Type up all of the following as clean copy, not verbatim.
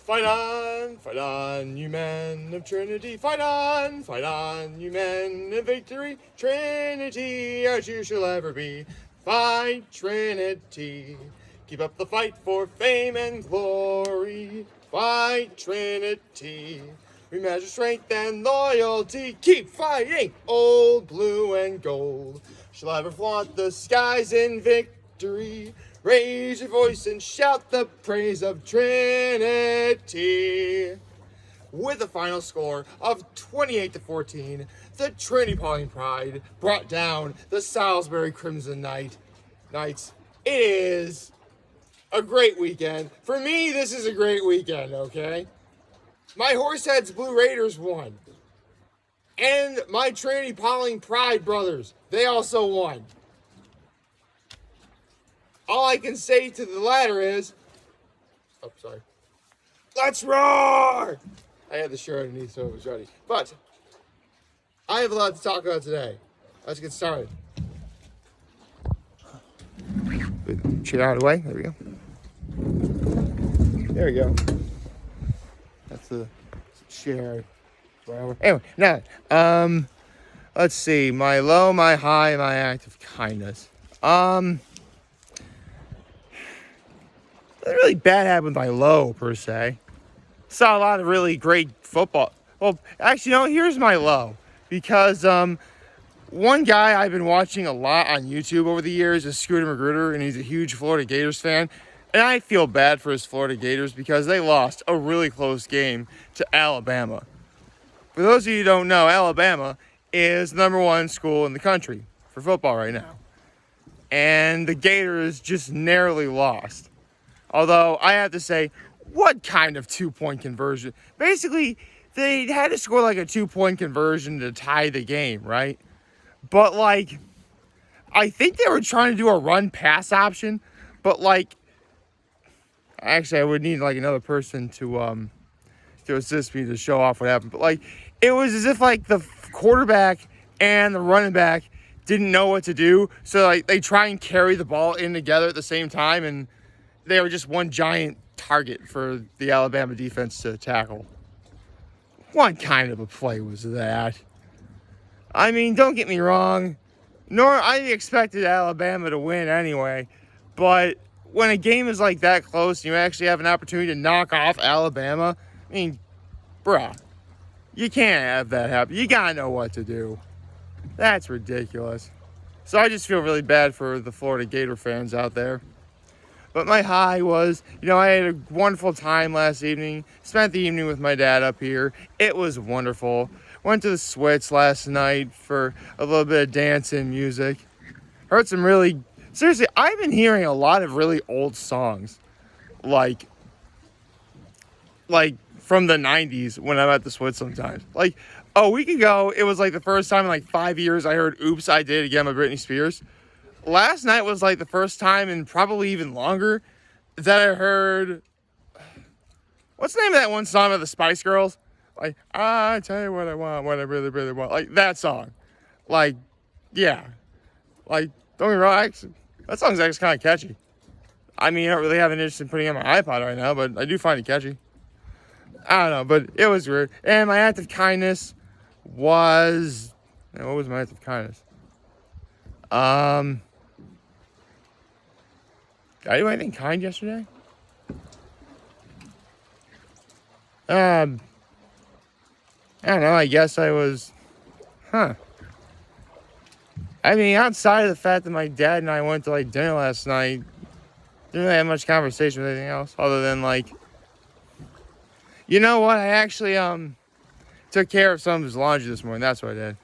fight on, you men of Trinity. Fight on, you men of victory. Trinity, as you shall ever be. Fight, Trinity. Keep up the fight for fame and glory. Fight, Trinity. We measure strength and loyalty. Keep fighting, old blue and gold. Shall ever flaunt the skies in victory. Raise your voice and shout the praise of Trinity. With a final score of 28-14, the Trinity-Pawling Pride brought down the Salisbury Crimson Knights. It is a great weekend. For me, this is a great weekend, okay? My Horseheads Blue Raiders won. And my Trinity-Pawling Pride brothers, they also won. All I can say to the latter is, oh, sorry. Let's roar! I had the shirt underneath so it was ready. But I have a lot to talk about today. Let's get started. Good chair out of the way. There we go. There we go. That's the chair. Anyway, now, let's see. My low, my high, my act of kindness. Nothing really bad happened by low, per se. Saw a lot of really great football. Well, actually, no, here's my low. Because one guy I've been watching a lot on YouTube over the years is Scooter Magruder, and he's a huge Florida Gators fan. And I feel bad for his Florida Gators because they lost a really close game to Alabama. For those of you who don't know, Alabama is the #1 school in the country for football right now. And the Gators just narrowly lost. Although, I have to say, what kind of 2-point conversion? Basically, they had to score like a 2-point conversion to tie the game, right? But, like, I think they were trying to do a run-pass option. But, like, actually, I would need, like, another person to assist me to show off what happened. But, like, it was as if, like, the quarterback and the running back didn't know what to do. So, like, they try and carry the ball in together at the same time, and they were just one giant target for the Alabama defense to tackle. What kind of a play was that? I mean, don't get me wrong. I expected Alabama to win anyway. But when a game is like that close and you actually have an opportunity to knock off Alabama, I mean, bruh, you can't have that happen. You gotta know what to do. That's ridiculous. So I just feel really bad for the Florida Gator fans out there. But my high was, I had a wonderful time last evening. Spent the evening with my dad up here. It was wonderful. Went to the Swits last night for a little bit of dance and music. Heard some really... Seriously, I've been hearing a lot of really old songs. Like from the 90s when I'm at the Swits sometimes. Like, a week ago, it was like the first time in like 5 years I heard Oops, I Did It Again by Britney Spears. Last night was like the first time in probably even longer that I heard, what's the name of that one song of the Spice Girls? Like, I tell you what I want, what I really, really want. Like, that song. Like, yeah. Like, don't get me wrong, that song's actually kind of catchy. I mean, I don't really have an interest in putting it on my iPod right now, but I do find it catchy. I don't know, but it was weird. And my act of kindness was, what was my act of kindness? Did I do anything kind yesterday? I don't know, I guess I was, I mean, outside of the fact that my dad and I went to, like, dinner last night, didn't really have much conversation with anything else, other than, like, you know what, I actually, took care of some of his laundry this morning, that's what I did.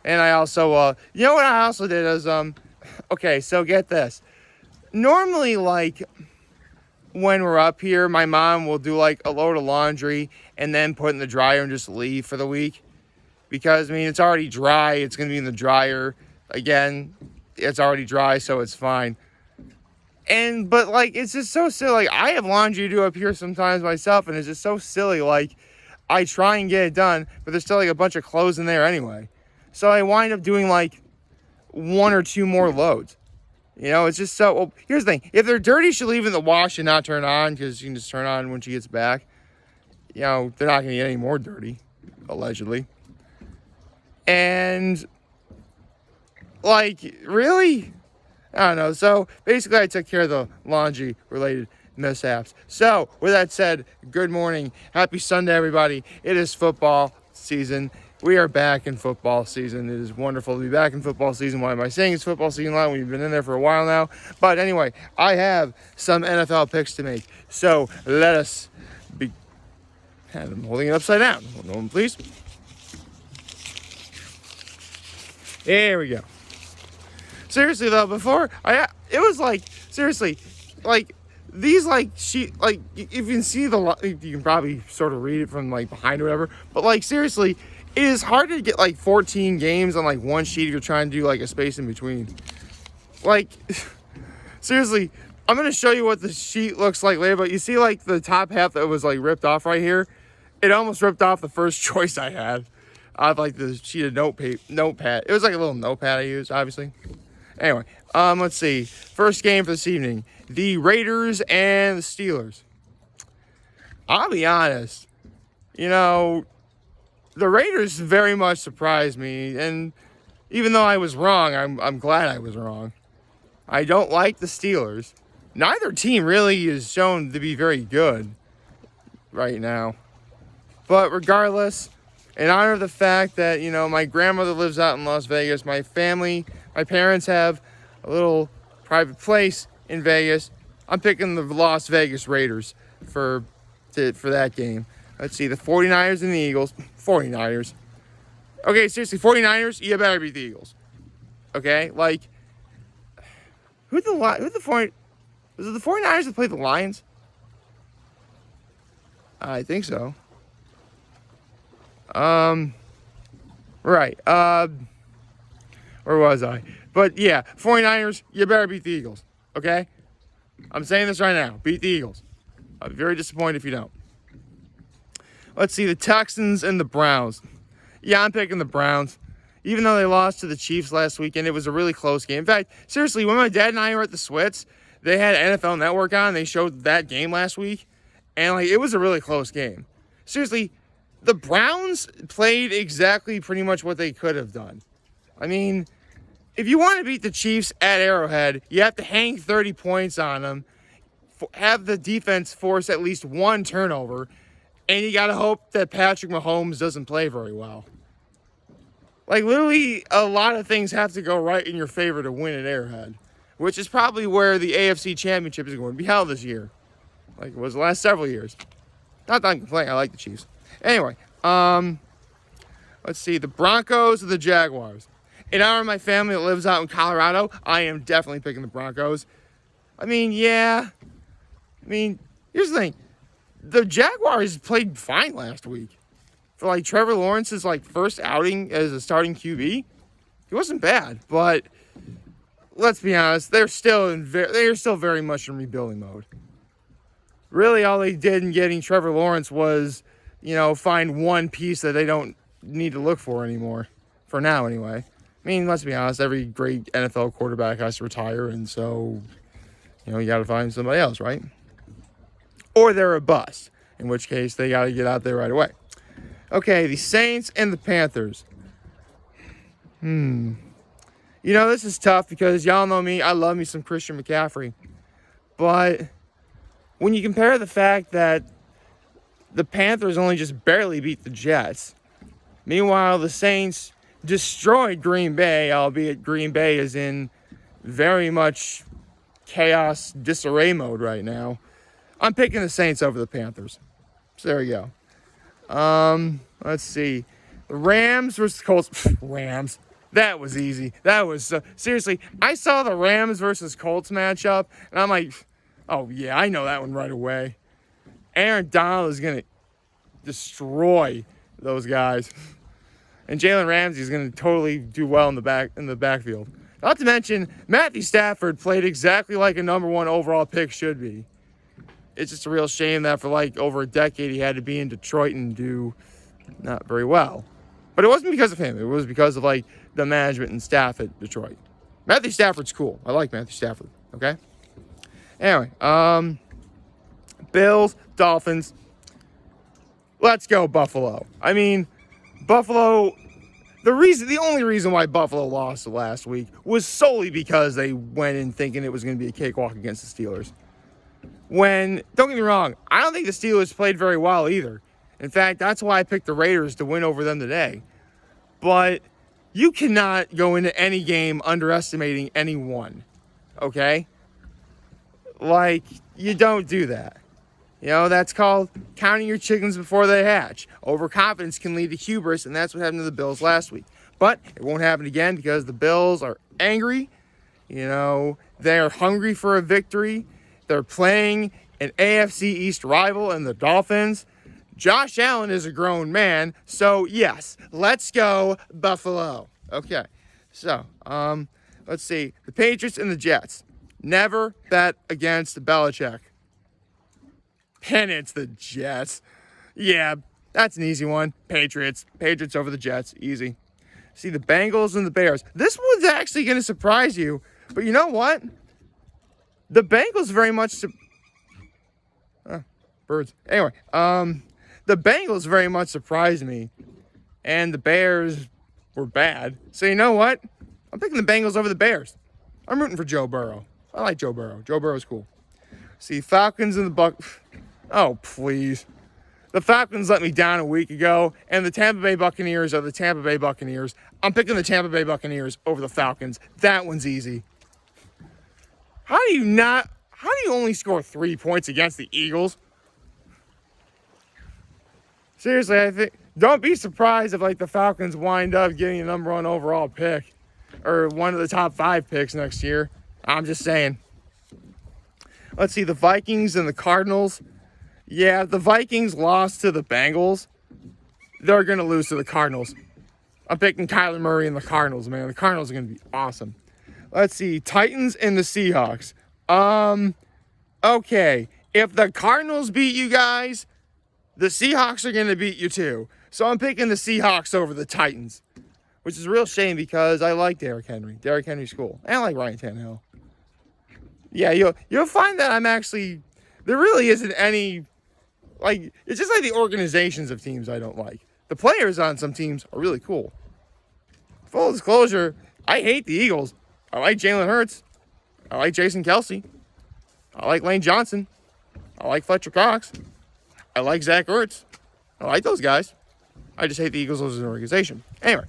And I also, you know what I also did is, okay, so get this. Normally, like, when we're up here, my mom will do, like, a load of laundry and then put it in the dryer and just leave for the week. Because, I mean, it's already dry. It's going to be in the dryer. Again, it's already dry, so it's fine. But, like, it's just so silly. Like, I have laundry to do up here sometimes myself, and it's just so silly. Like, I try and get it done, but there's still, like, a bunch of clothes in there anyway. So I wind up doing, like, 1 or 2 more loads. It's just so... Well, here's the thing. If they're dirty, she'll leave in the wash and not turn on, because she can just turn on when she gets back. they're not going to get any more dirty, allegedly. And, really? I don't know. So, basically, I took care of the laundry-related mishaps. So, with that said, good morning. Happy Sunday, everybody. It is football season. We are back in football season. It is wonderful to be back in football season. Why am I saying it's football season line? We've been in there for a while now. But anyway, I have some NFL picks to make. So, let us be... I'm holding it upside down. Hold on, please. There we go. Seriously though, it was seriously, these if you can see you can probably sort of read it from behind or whatever, but seriously, it is hard to get 14 games on one sheet if you're trying to do a space in between. Seriously, I'm gonna show you what the sheet looks like later, but you see the top half that was ripped off right here, it almost ripped off the first choice I had. I have the sheet of notepad. It was a little notepad I used, obviously. Anyway, let's see. First game for this evening. The Raiders and the Steelers. I'll be honest. The Raiders very much surprised me. And even though I was wrong, I'm glad I was wrong. I don't like the Steelers. Neither team really is shown to be very good right now. But regardless, in honor of the fact that, my grandmother lives out in Las Vegas, my parents have a little private place in Vegas, I'm picking the Las Vegas Raiders for that game. Let's see, the 49ers and the Eagles. 49ers. Okay, seriously, 49ers, you better beat the Eagles. Okay? Was it the 49ers that played the Lions? I think so. Right. Where was I? But yeah, 49ers, you better beat the Eagles. Okay? I'm saying this right now. Beat the Eagles. I'll be very disappointed if you don't. Let's see, the Texans and the Browns. Yeah, I'm picking the Browns. Even though they lost to the Chiefs last weekend, it was a really close game. In fact, seriously, when my dad and I were at the Swits, they had NFL Network on. They showed that game last week. And, it was a really close game. Seriously, the Browns played exactly pretty much what they could have done. I mean, if you want to beat the Chiefs at Arrowhead, you have to hang 30 points on them, have the defense force at least one turnover, and you got to hope that Patrick Mahomes doesn't play very well. Literally, a lot of things have to go right in your favor to win at Arrowhead, which is probably where the AFC Championship is going to be held this year, like it was the last several years. Not that I'm complaining, I like the Chiefs. Anyway, let's see, the Broncos or the Jaguars. In honor of my family that lives out in Colorado, I am definitely picking the Broncos. Yeah. Here's the thing. The Jaguars played fine last week. For Trevor Lawrence's first outing as a starting QB, he wasn't bad. But let's be honest, they're still very much in rebuilding mode. Really, all they did in getting Trevor Lawrence was, find one piece that they don't need to look for anymore. For now, anyway. Let's be honest, every great NFL quarterback has to retire, and so, you got to find somebody else, right? Or they're a bust, in which case they got to get out there right away. Okay, the Saints and the Panthers. This is tough because y'all know me, I love me some Christian McCaffrey. But when you compare the fact that the Panthers only just barely beat the Jets, meanwhile the Saints destroyed Green Bay, albeit Green Bay is in very much chaos, disarray mode right now, I'm picking the Saints over the Panthers. So there we go. Let's see. The Rams versus Colts. Rams. That was easy. That was seriously. I saw the Rams versus Colts matchup, and I'm like, oh yeah, I know that one right away. Aaron Donald is gonna destroy those guys, and Jalen Ramsey is gonna totally do well in the backfield. Not to mention, Matthew Stafford played exactly like a number one overall pick should be. It's just a real shame that for over a decade he had to be in Detroit and do not very well. But it wasn't because of him. It was because of the management and staff at Detroit. Matthew Stafford's cool. I like Matthew Stafford. Okay? Anyway, Bills, Dolphins. Let's go, Buffalo. I mean, Buffalo. The only reason why Buffalo lost last week was solely because they went in thinking it was going to be a cakewalk against the Steelers. Don't get me wrong, I don't think the Steelers played very well either. In fact, that's why I picked the Raiders to win over them today. But you cannot go into any game underestimating anyone, okay? Like, you don't do that. You know, that's called counting your chickens before they hatch. Overconfidence can lead to hubris, and that's what happened to the Bills last week. But it won't happen again because the Bills are angry. You know, they're hungry for a victory. They're playing an AFC East rival in the Dolphins. Josh Allen is a grown man, so yes, let's go Buffalo. Okay, so let's see. The Patriots and the Jets. Never bet against Belichick. And it's the Jets. Yeah, that's an easy one. Patriots over the Jets, easy. See, the Bengals and the Bears. This one's actually going to surprise you, but you know what? The Bengals very much... birds. Anyway, the Bengals very much surprised me, and the Bears were bad. So you know what? I'm picking the Bengals over the Bears. I'm rooting for Joe Burrow. I like Joe Burrow. Joe Burrow's cool. See, Falcons and the Bucs. Oh, please. The Falcons let me down a week ago, and the Tampa Bay Buccaneers are the Tampa Bay Buccaneers. I'm picking the Tampa Bay Buccaneers over the Falcons. That one's easy. How do you only score 3 points against the Eagles? Seriously, I think, don't be surprised if, like, the Falcons wind up getting a number 1 overall pick or one of the top 5 picks next year. I'm just saying. Let's see, the Vikings and the Cardinals. Yeah, the Vikings lost to the Bengals. They're going to lose to the Cardinals. I'm picking Kyler Murray and the Cardinals, man. The Cardinals are going to be awesome. Let's see, Titans and the Seahawks. Okay. If the Cardinals beat you guys, the Seahawks are going to beat you too. So I'm picking the Seahawks over the Titans, which is a real shame because I like Derrick Henry. Derrick Henry's cool. And I like Ryan Tannehill. Yeah, you'll find that there really isn't any, like, it's just like the organizations of teams I don't like. The players on some teams are really cool. Full disclosure, I hate the Eagles. I like Jalen Hurts. I like Jason Kelsey. I like Lane Johnson. I like Fletcher Cox. I like Zach Ertz. I like those guys. I just hate the Eagles as an organization. Anyway.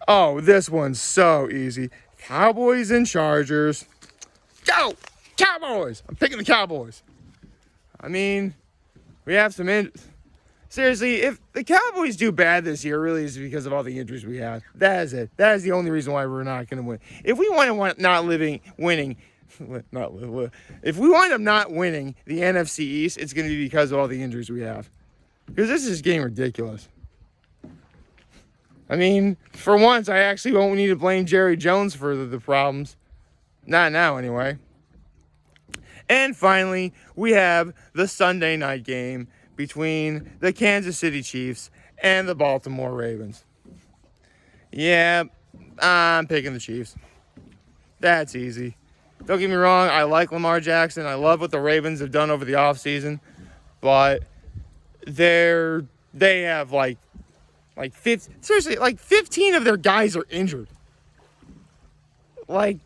Oh, this one's so easy. Cowboys and Chargers. Go! Cowboys! I'm picking the Cowboys. I mean, we have some... Seriously, if the Cowboys do bad this year, really is because of all the injuries we have. That is it. That is the only reason why we're not going to win. If we wind up winning the NFC East, it's going to be because of all the injuries we have. Because this is getting ridiculous. I mean, for once, I actually won't need to blame Jerry Jones for the problems. Not now, anyway. And finally, we have the Sunday night game between the Kansas City Chiefs and the Baltimore Ravens. Yeah, I'm picking the Chiefs. That's easy. Don't get me wrong, I like Lamar Jackson. I love what the Ravens have done over the offseason. But they have like 15 of their guys are injured. Like,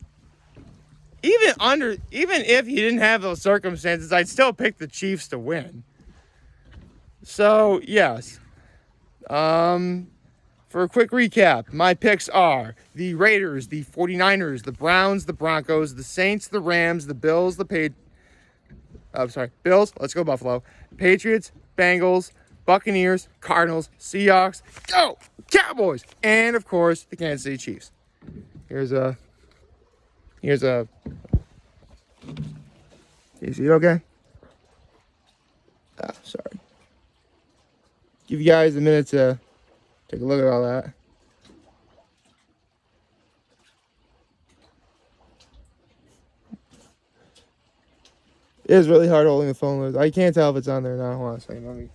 even if you didn't have those circumstances, I'd still pick the Chiefs to win. So, yes. For a quick recap, my picks are the Raiders, the 49ers, the Browns, the Broncos, the Saints, the Rams, the Bills, Bills, let's go Buffalo, Patriots, Bengals, Buccaneers, Cardinals, Seahawks, go Cowboys, and of course, the Kansas City Chiefs. Here's a... Is it okay? Sorry. Give you guys a minute to take a look at all that. It is really hard holding the phone. I can't tell if it's on there or not. Hold on a second.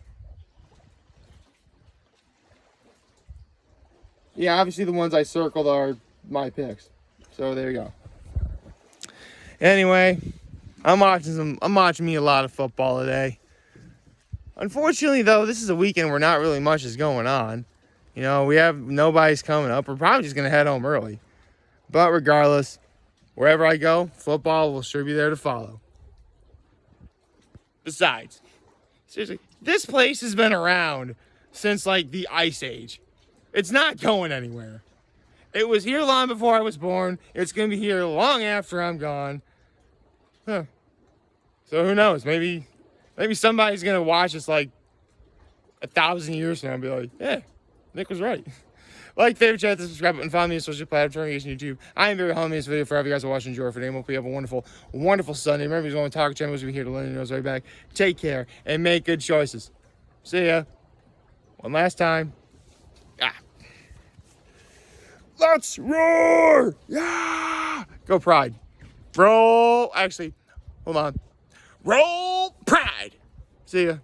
Yeah, obviously the ones I circled are my picks. So there you go. Anyway, I'm watching me a lot of football today. Unfortunately, though, this is a weekend where not really much is going on. You know, we have nobody's coming up. We're probably just going to head home early. But regardless, wherever I go, football will sure be there to follow. Besides, seriously, this place has been around since, like, the Ice Age. It's not going anywhere. It was here long before I was born. It's going to be here long after I'm gone. Huh. So who knows? Maybe somebody's going to watch this, like, 1,000 years from now and be like, yeah, Nick was right. Like, favorite, chat, subscribe, and follow me on social platforms, YouTube. I am very homie in this video for every you guys are watching. Enjoy for today. Hope you have a wonderful, wonderful Sunday. Remember, if you want to talk channel, we'll be here to let you know right back. Take care and make good choices. See ya. One last time. Let's roar! Yeah! Go Pride. Roll. Actually, hold on. Roll Pride. See ya.